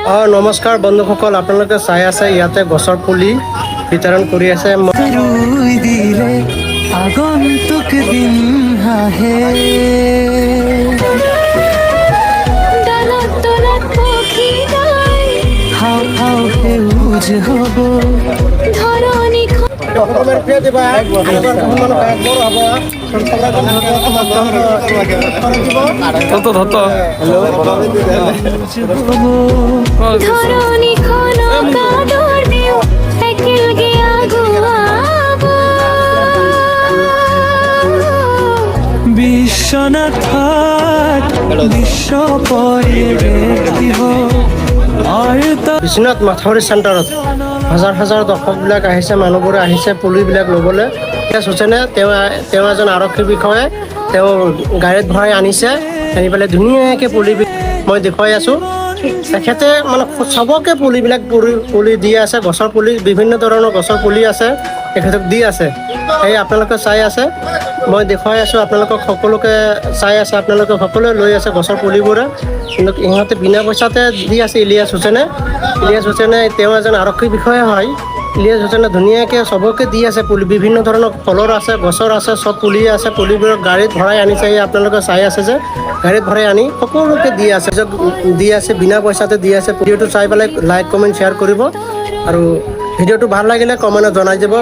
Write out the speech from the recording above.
নমস্কাৰ বন্ধুসকল, আপোনালোকে চাই আছে ইয়াতে গছৰ পুলি বিতৰণ কৰি আছে। আগন্তুক দিন আহে সেউজ হ'ব বিশ্বনাথ বিশ্বনাথ মাথাউৰি চেণ্টাৰত হাজাৰ হাজাৰ দৰ্শকবিলাক আহিছে, মানুহবোৰে আহিছে পুলিবিলাক ল'বলৈ। সুচেনে তেওঁ এজন আৰক্ষী বিষয়ে তেওঁ গাড়ীত ভৰাই আনিছে, আনি পেলাই ধুনীয়াকৈ পুলি মই দেখুৱাই আছোঁ। তেখেতে মানে চবকে পুলিবিলাক পুলি দি আছে, গছৰ পুলি বিভিন্ন ধৰণৰ গছৰ পুলি আছে, তেখেতক দি আছে। এই আপোনালোকে চাই আছে, মই দেখুৱাই আছোঁ আপোনালোকক, সকলোকে চাই আছে, আপোনালোকে সকলোৱে লৈ আছে গছৰ পুলিবোৰে। কিন্তু ইহঁতে বিনা পইচাতে দি আছে। ইলিয়াছ হুছেইনে তেওঁ এজন আৰক্ষী বিষয়া হয়। ইলিয়াছ হুছেইনে ধুনীয়াকৈ চবকে দি আছে পুলি, বিভিন্ন ধৰণৰ ফলৰ আছে, গছৰ আছে, চব পুলি আছে। পুলিবোৰক গাড়ীত ভৰাই আনিছে, আপোনালোকে চাই আছে যে গাড়ীত ভৰাই আনি সকলোকে দি আছে বিনা পইচাতে দি আছে। ভিডিঅ'টো চাই পেলাই লাইক কমেণ্ট শ্বেয়াৰ কৰিব, আৰু ভিডিঅ'টো ভাল লাগিলে কমেণ্টত জনাই দিব।